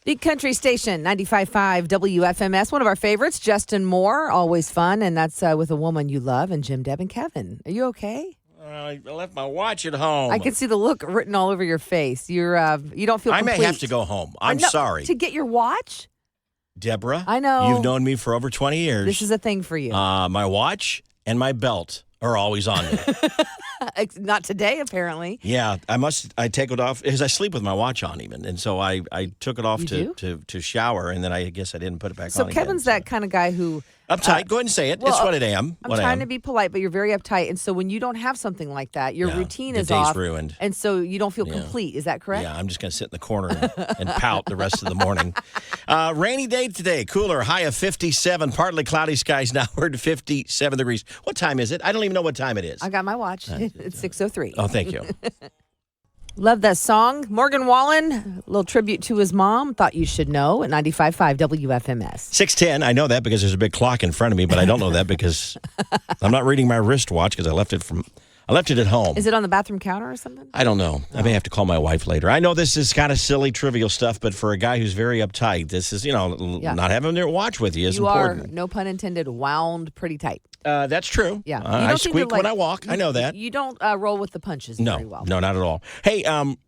Big Country Station, 95.5 WFMS. One of our favorites, Justin Moore, always fun. And that's with a woman you love, and Jim, Deb, and Kevin. Are you okay? I left my watch at home. I can see the look written all over your face. You don't feel complete. I may have to go home. I'm sorry. To get your watch? Deborah, I know. You've known me for over 20 years. This is a thing for you. My watch and my belt are always on me. Not today, apparently. Yeah, I take it off because I sleep with my watch on even. And so I took it off to shower, and then I guess I didn't put it back on So again. Kevin's that kind of guy who... Uptight. Go ahead and say it. Well, it's what I am. I'm trying to be polite, but you're very uptight. And so when you don't have something like that, your routine is off. The day's ruined. And so you don't feel complete. Is that correct? Yeah, I'm just going to sit in the corner and pout the rest of the morning. Rainy day today. Cooler. High of 57. Partly cloudy skies. Now we're at 57 degrees. What time is it? I don't even know what time it is. I got my watch. It's 6:03. Oh, thank you. Love that song. Morgan Wallen, a little tribute to his mom. Thought you should know at 95.5 WFMS. 6:10. I know that because there's a big clock in front of me, but I don't know that because I'm not reading my wristwatch because I left it at home. Is it on the bathroom counter or something? I don't know. I may have to call my wife later. I know this is kind of silly, trivial stuff, but for a guy who's very uptight, this is, not having their watch with you is important. You are, no pun intended, wound pretty tight. That's true. Yeah. I squeak when I walk. I know that. You don't roll with the punches very well. No, not at all. Hey,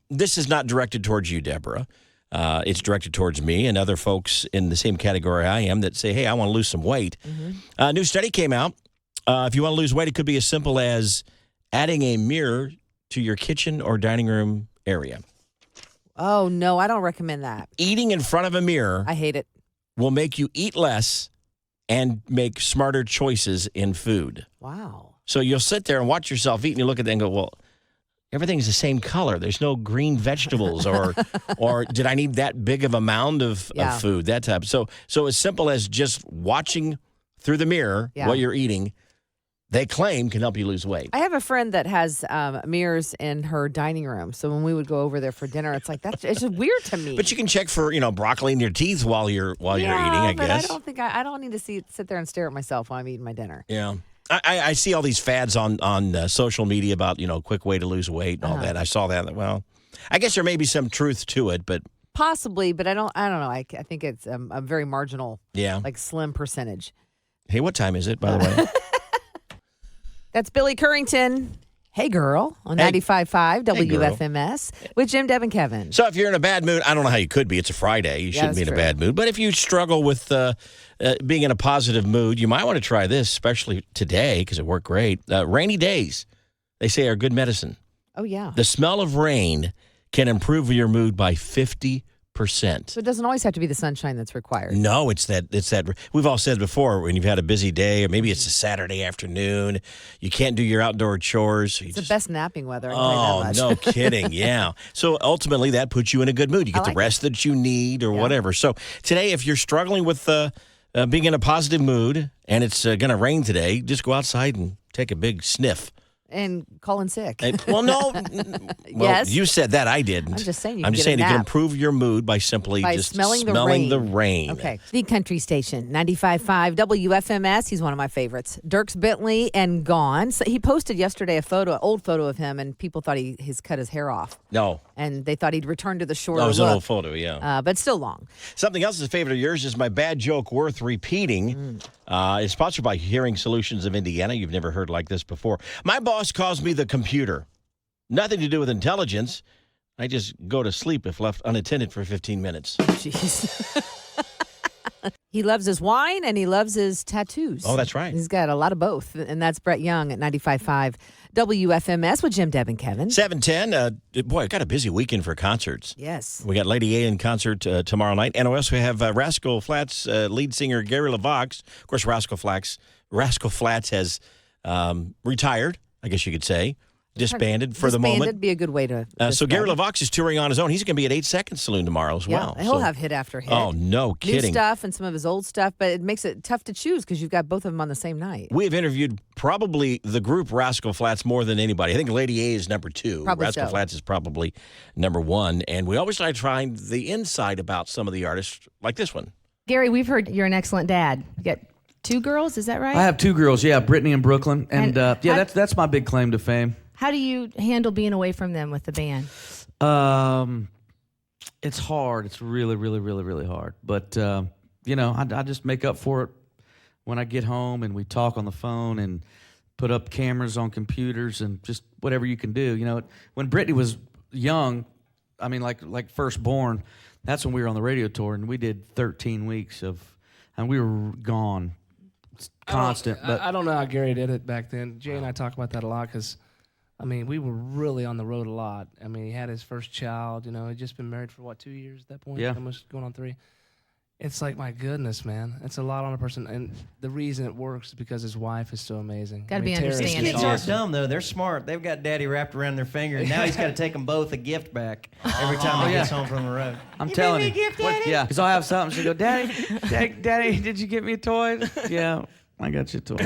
this is not directed towards you, Deborah. It's directed towards me and other folks in the same category I am that say, hey, I want to lose some weight. Mm-hmm. A new study came out. If you want to lose weight, it could be as simple as adding a mirror to your kitchen or dining room area. Oh, no, I don't recommend that. Eating in front of a mirror. I hate it. Will make you eat less and make smarter choices in food. Wow. So you'll sit there and watch yourself eat, and you look at it and go, well, everything's the same color. There's no green vegetables, or did I need that big of a mound of food, that type. So as simple as just watching through the mirror what you're eating, they claim can help you lose weight. I have a friend that has mirrors in her dining room. So when we would go over there for dinner, it's like, it's just weird to me. But you can check for, broccoli in your teeth while you're eating, I guess. I don't think I don't need to sit there and stare at myself while I'm eating my dinner. Yeah. I see all these fads on social media about, quick way to lose weight and all that. I saw that. Well, I guess there may be some truth to it, but possibly, but I don't know. I think it's a very marginal, slim percentage. Hey, what time is it, by the way? That's Billy Currington. Hey, girl, on 95.5 WFMS with Jim, Deb, and Kevin. So if you're in a bad mood, I don't know how you could be. It's a Friday. You shouldn't be in a bad mood. But if you struggle with being in a positive mood, you might want to try this, especially today, because it worked great. Rainy days, they say, are good medicine. Oh, yeah. The smell of rain can improve your mood by 50%. So it doesn't always have to be the sunshine that's required. No, it's that. We've all said before, when you've had a busy day, or maybe it's a Saturday afternoon, you can't do your outdoor chores. So it's the best napping weather. No kidding. Yeah. So ultimately, that puts you in a good mood. You get the rest that you need, or whatever. So today, if you're struggling with being in a positive mood, and it's going to rain today, just go outside and take a big sniff. And call in sick. Well, no. Yes. You said that. I didn't. I'm just saying you can improve your mood by simply just smelling the rain. Okay. The Country Station, 95.5 WFMS. He's one of my favorites. Dierks Bentley and Gone. So he posted yesterday an old photo of him, and people thought he's cut his hair off. No. And they thought he'd returned to the shorter look. It was look. an old photo, yeah. But still long. Something else that's a favorite of yours is my bad joke worth repeating. It's sponsored by Hearing Solutions of Indiana. You've never heard like this before. My boss calls me the computer. Nothing to do with intelligence. I just go to sleep if left unattended for 15 minutes. Jeez. He loves his wine and he loves his tattoos. Oh, that's right. He's got a lot of both. And that's Brett Young at 95.5 WFMS with Jim, Deb, and Kevin. 7:10. Boy, I got a busy weekend for concerts. Yes. We got Lady A in concert tomorrow night. And we have Rascal Flatts lead singer Gary LaVox. Of course, Rascal Flatts has retired, I guess you could say. Disbanded for the moment. Disbanded be a good way to. So Gary LaVox is touring on his own. He's going to be at 8 Second Saloon tomorrow as well. He'll have hit after hit. Oh, no kidding. New stuff and some of his old stuff, but it makes it tough to choose because you've got both of them on the same night. We have interviewed probably the group Rascal Flatts more than anybody. I think Lady A is number 2. Probably Rascal Flatts is probably number 1. And we always try to find the insight about some of the artists, like this one. Gary, we've heard you're an excellent dad. You got 2 girls, is that right? I have 2 girls, Brittany and Brooklyn. And that's my big claim to fame. How do you handle being away from them with the band? It's hard. It's really, really, really, really hard. But, I just make up for it when I get home and we talk on the phone and put up cameras on computers and just whatever you can do. When Brittany was young, I mean, like firstborn, that's when we were on the radio tour, and we did 13 weeks and we were gone. It's constant. I don't know how Gary did it back then. Jay and I talk about that a lot because, we were really on the road a lot. He had his first child. He'd just been married for, 2 years at that point? Yeah. Almost going on 3. It's like, my goodness, man. It's a lot on a person. And the reason it works is because his wife is so amazing. Gotta be Tara is understanding. Kids just aren't awesome. dumb, though. They're smart. They've got daddy wrapped around their finger, and now he's got to take them both a gift back every time he gets home from the road. I'm telling you. Yeah, because I'll have something. She'll go, Daddy, did you get me a toy? Yeah, I got you a toy.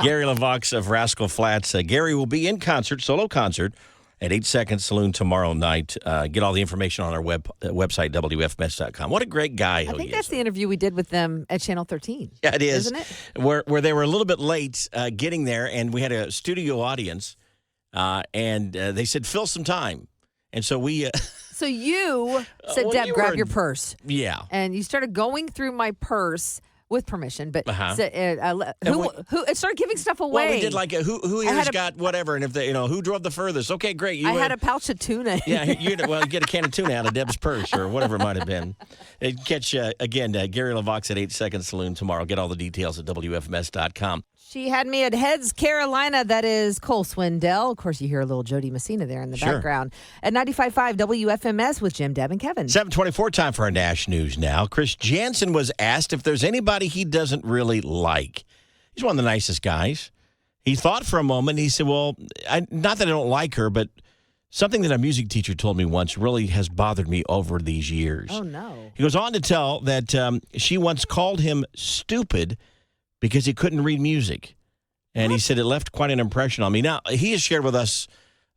Gary LaVox of Rascal Flats. Gary will be in concert, solo concert, at 8 Second Saloon tomorrow night. Get all the information on our website, WFMS.com. What a great guy I think that's the interview we did with them at Channel 13. Yeah, it is. Isn't it? Where they were a little bit late getting there, and we had a studio audience, and they said, fill some time. And so we... So you said, well, Deb, you grab were- your purse. yeah. And you started going through my purse with permission, but Uh-huh. who it started giving stuff away. Well, we did like who I here's had a- got whatever, and if they, who drove the furthest. Okay, great. I had a pouch of tuna. Yeah, you get a can of tuna out of Deb's purse or whatever it might have been. Catch, again, Gary LaVox at 8 Second Saloon tomorrow. Get all the details at WFMS.com. She had me at Heads, Carolina. That is Cole Swindell. Of course, you hear a little Jody Messina there in the Sure. background. At 95.5 WFMS with Jim, Deb, and Kevin. 7:24, time for our Nash News now. Chris Jansen was asked if there's anybody he doesn't really like. He's one of the nicest guys. He thought for a moment. He said, well, not that I don't like her, but something that a music teacher told me once really has bothered me over these years. Oh, no. He goes on to tell that she once called him stupid because he couldn't read music. And he said it left quite an impression on me. Now, he has shared with us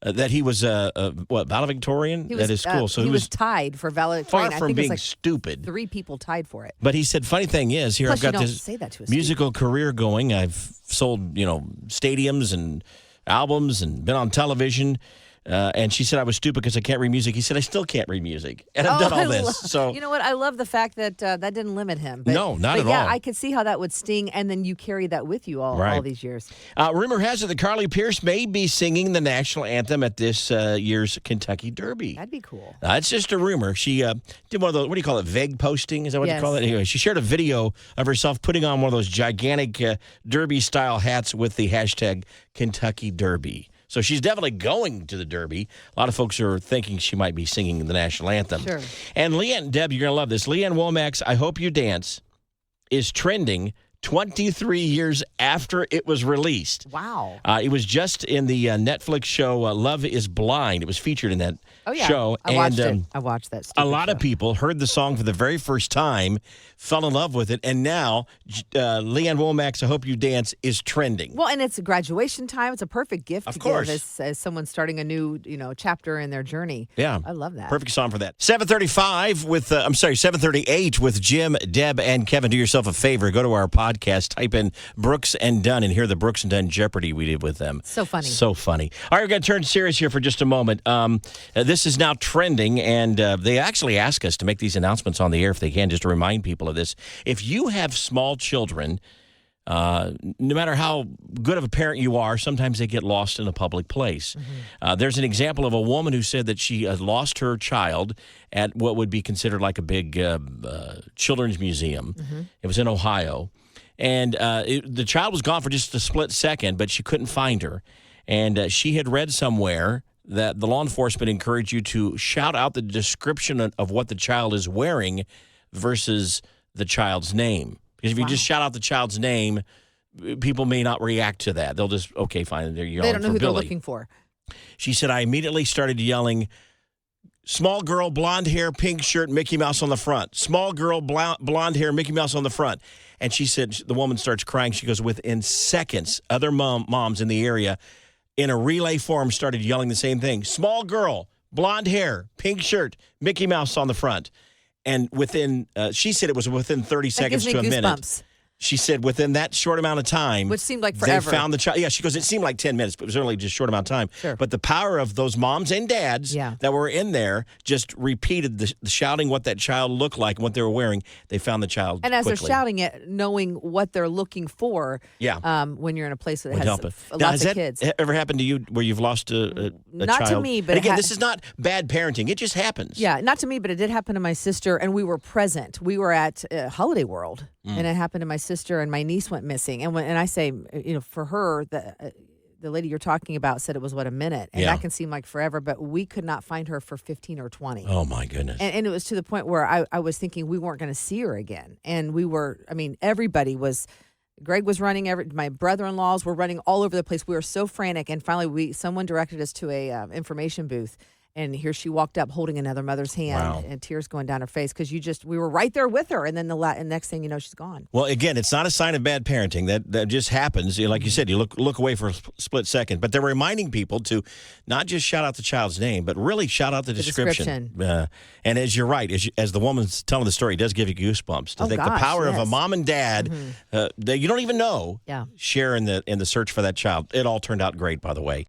that he was valedictorian at his school. So he was tied for valedictorian. far I from think it was being like stupid. 3 people tied for it. But he said, funny thing is, here Plus, I've got you don't this say that to a musical career going. I've sold, stadiums and albums and been on television. And she said I was stupid because I can't read music. He said I still can't read music, and I've done all this. So you know what? I love the fact that that didn't limit him. But, No, not at yeah, all. I could see how that would sting, and then you carry that with you all Right. these years. rumor has it that Carly Pierce may be singing the national anthem at this year's Kentucky Derby. That'd be cool. It's just a rumor. She did one of those, what do you call it, vague posting? Is that what you Yes. call it? Anyway, she shared a video of herself putting on one of those gigantic Derby-style hats with the hashtag Kentucky Derby. So she's definitely going to the Derby. A lot of folks are thinking she might be singing the national anthem. Sure. And Leanne, Deb, you're going to love this. Leanne Womack's I Hope You Dance is trending 23 years after it was released. Wow. It was just in the Netflix show Love is Blind. It was featured in that show. I watched it. I watched that. A lot of people heard the song for the very first time, fell in love with it, and now Leanne Womack's I Hope You Dance is trending. Well, and it's graduation time. It's a perfect gift Of to course. give as someone starting a new, chapter in their journey. Yeah. I love that. Perfect song for that. 7:35 with 7:38 with Jim, Deb, and Kevin. Do yourself a favor. Go to our podcast, type in Brooks and Dunn, and hear the Brooks and Dunn Jeopardy we did with them. So funny. So funny. All right, we're going to turn serious here for just a moment. This is now trending, and they actually ask us to make these announcements on the air if they can, just to remind people of this. If you have small children, no matter how good of a parent you are, sometimes they get lost in a public place. There's an example of a woman who said that she lost her child at what would be considered like a big children's museum. It was in Ohio. And the child was gone for just a split second, but she couldn't find her. And she had read somewhere that the law enforcement encourage you to shout out the description of what the child is wearing versus the child's name. Because if you just shout out the child's name, people may not react to that. They'll just, okay, fine, they're yelling They don't know for who Billy. they're looking for. She said, I immediately started yelling, small girl, blonde hair, pink shirt, Mickey Mouse on the front. Small girl, blonde hair, Mickey Mouse on the front. And she said, the woman starts crying. She goes, within seconds, other moms in the area in a relay form started yelling the same thing. Small girl, blonde hair, pink shirt, Mickey Mouse on the front. And within, she said it was within 30 That seconds gives to me a minute. goosebumps. She said within that short amount of time, Which seemed like forever. they found the child. Yeah, she goes, it seemed like 10 minutes, but it was only just a short amount of time. Sure. But the power of those moms and dads Yeah. that were in there just repeated the shouting what that child looked like and what they were wearing. They found the child And as quickly. they're shouting it, knowing what they're looking for, Yeah. when you're in a place that Would has help it. lots Now, has of that kids. ever happened to you where you've lost a Not to child? me, but And it again, ha- this is not bad parenting. It just happens. Yeah, not to me, but it did happen to my sister, and we were present. We were at Holiday World, and it happened to my sister, and my niece went missing. And I say, for her, the lady you're talking about said it was, a minute, and Yeah. that can seem like forever, but we could not find her for 15 or 20. Oh, my goodness. And it was to the point where I was thinking we weren't going to see her again. And everybody was, Greg was running, my brother-in-laws were running all over the place. We were so frantic. And finally, someone directed us to a information booth. And here she walked up holding another mother's hand Wow. and tears going down her face because we were right there with her. And then the next thing you know, she's gone. Well, again, it's not a sign of bad parenting. That just happens. Like you said, you look away for a split second. But they're reminding people to not just shout out the child's name, but really shout out the description. And as you're right, as the woman's telling the story, it does give you goosebumps to think the power of a mom and dad that you don't even know Yeah. share in the search for that child. It all turned out great, by the way.